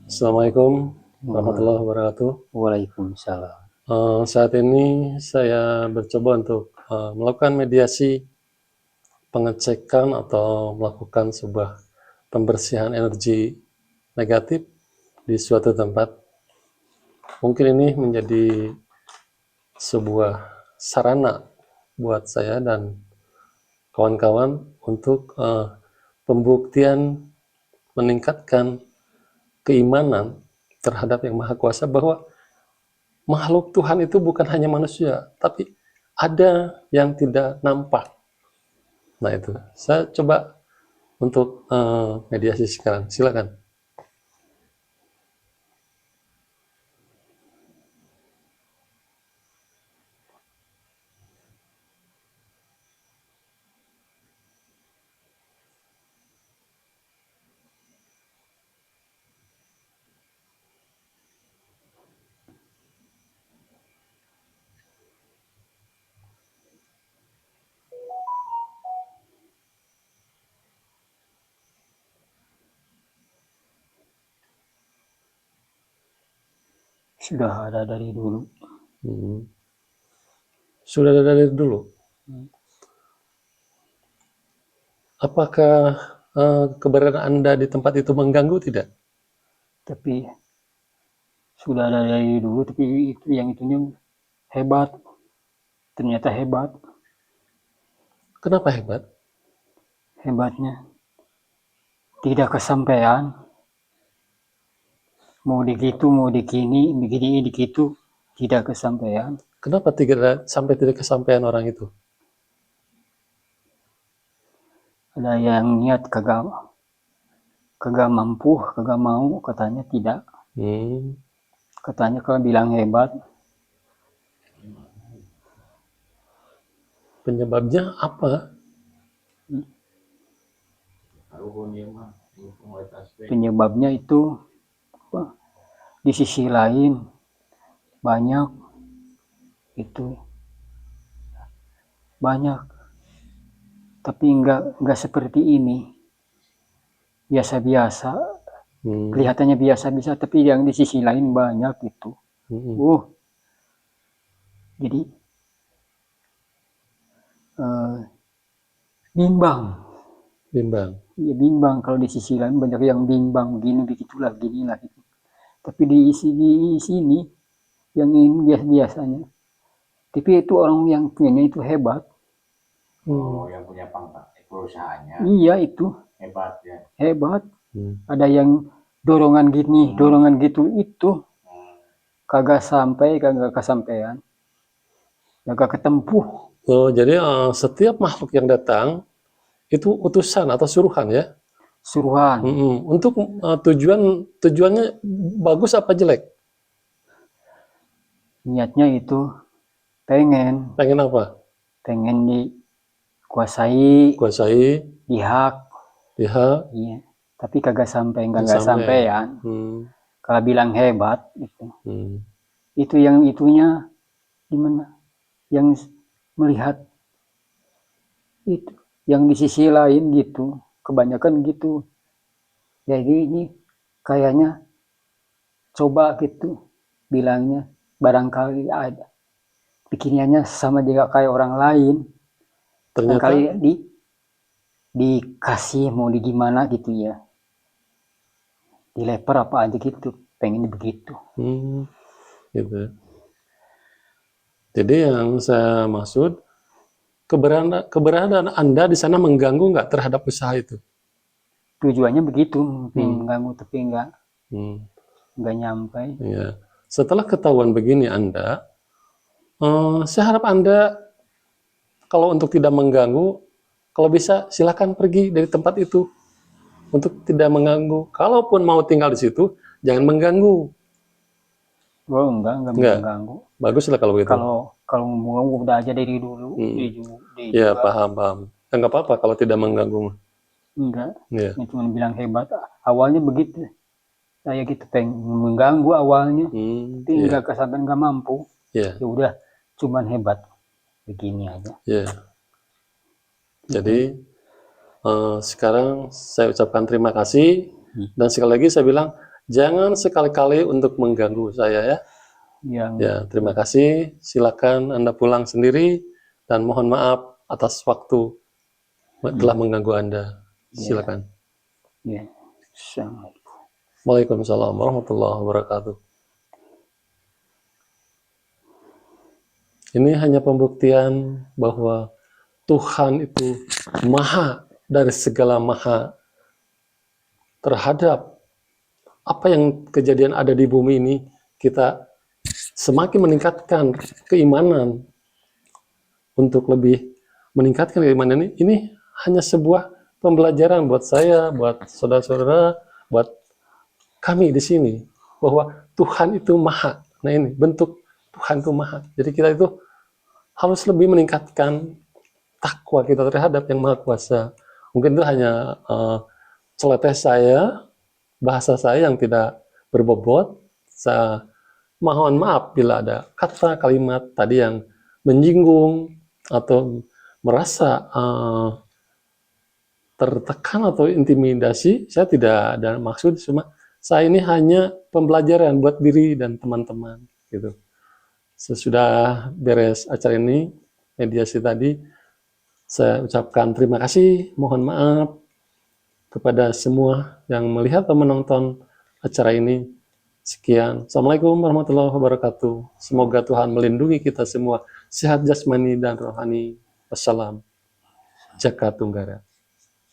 Assalamualaikum warahmatullahi wabarakatuh. Waalaikumsalam. Saat ini saya mencoba untuk melakukan mediasi pengecekan atau melakukan sebuah pembersihan energi negatif di suatu tempat. Mungkin ini menjadi sebuah sarana buat saya dan kawan-kawan untuk pembuktian meningkatkan keimanan terhadap Yang Maha Kuasa bahwa makhluk Tuhan itu bukan hanya manusia, tapi ada yang tidak nampak. Nah itu, saya coba untuk mediasi sekarang. Silakan. Sudah ada dari dulu. Sudah ada dari dulu. Apakah keberadaan Anda di tempat itu mengganggu tidak? Tapi sudah ada dari dulu, tapi itu yang itunya hebat. Ternyata hebat. Kenapa hebat? Hebatnya tidak kesampaian. Mau digitu, mau dikini, begini, digitu, tidak kesampaian. Kenapa tidak kesampaian orang itu? Ada yang niat kagak mampu, kagak mau, katanya tidak. Katanya kalau bilang hebat. Penyebabnya apa? Penyebabnya itu di sisi lain banyak tapi enggak seperti ini, biasa-biasa. Kelihatannya biasa-biasa, tapi yang di sisi lain banyak itu. Jadi bimbang. Iya, bimbang. Kalau di sisi lain banyak yang bimbang, begini begitulah, beginilah gitu. Tapi di sini yang ini biasa-biasanya. Tapi itu orang yang punyanya itu hebat. Yang punya perusahaannya. Iya, itu Hebat ya. Hebat. Ada yang dorongan gini, dorongan gitu, itu kagak sampai, kagak kesampaian, kagak ketempuh. Jadi setiap makhluk yang datang itu utusan atau suruhan ya? Suruhan. Untuk tujuannya bagus apa jelek? Niatnya itu pengen apa? Pengen dikuasai, dihak. Iya. Tapi kagak sampean. Kalau bilang hebat itu. Itu yang itunya gimana? Yang melihat itu, yang di sisi lain gitu, kebanyakan gitu. Jadi ini kayaknya coba gitu bilangnya, barangkali ada bikinannya sama juga kayak orang lain. Ternyata kali dikasih mau di gimana gitu ya, dileper apa aja gitu, pengennya begitu. Gitu. Jadi yang saya maksud, keberadaan Anda di sana mengganggu nggak terhadap usaha itu? Tujuannya begitu, mengganggu, tapi nggak nyampe. Ya. Setelah ketahuan begini Anda, saya harap Anda kalau untuk tidak mengganggu, kalau bisa silakan pergi dari tempat itu untuk tidak mengganggu. Kalaupun mau tinggal di situ, jangan mengganggu. Enggak mengganggu. Baguslah kalau begitu. Kalau mengganggu udah aja dari dulu. Iya, paham. Enggak apa-apa kalau tidak mengganggu. Enggak. Yeah. Cuma bilang hebat. Awalnya begitu. Saya gitu pengen mengganggu awalnya. Tapi enggak kesampaian, enggak mampu. Ya udah, cuman hebat. Begini aja. Jadi sekarang saya ucapkan terima kasih dan sekali lagi saya bilang Jangan sekali-kali untuk mengganggu saya ya. Yang Ya, terima kasih. Silakan Anda pulang sendiri dan mohon maaf atas waktu telah mengganggu Anda. Silakan. ya. Assalamualaikum. Waalaikumsalam warahmatullahi wabarakatuh. Ini hanya pembuktian bahwa Tuhan itu maha dari segala maha terhadap apa yang kejadian ada di bumi ini. Kita semakin meningkatkan keimanan untuk lebih meningkatkan keimanan ini. Ini hanya sebuah pembelajaran buat saya, buat saudara-saudara, buat kami di sini bahwa Tuhan itu maha. Nah ini bentuk Tuhan itu maha. Jadi kita itu harus lebih meningkatkan takwa kita terhadap yang maha kuasa. Mungkin itu hanya celoteh saya, bahasa saya yang tidak berbobot. Saya mohon maaf bila ada kata kalimat tadi yang menyinggung atau merasa tertekan atau intimidasi. Saya tidak ada maksud, cuma saya ini hanya pembelajaran buat diri dan teman-teman gitu. Sesudah beres acara ini, mediasi tadi, saya ucapkan terima kasih, mohon maaf kepada semua yang melihat atau menonton acara ini. Sekian. Assalamualaikum warahmatullahi wabarakatuh. Semoga Tuhan melindungi kita semua, sehat jasmani dan rohani. Wassalam. Jaka Tunggara.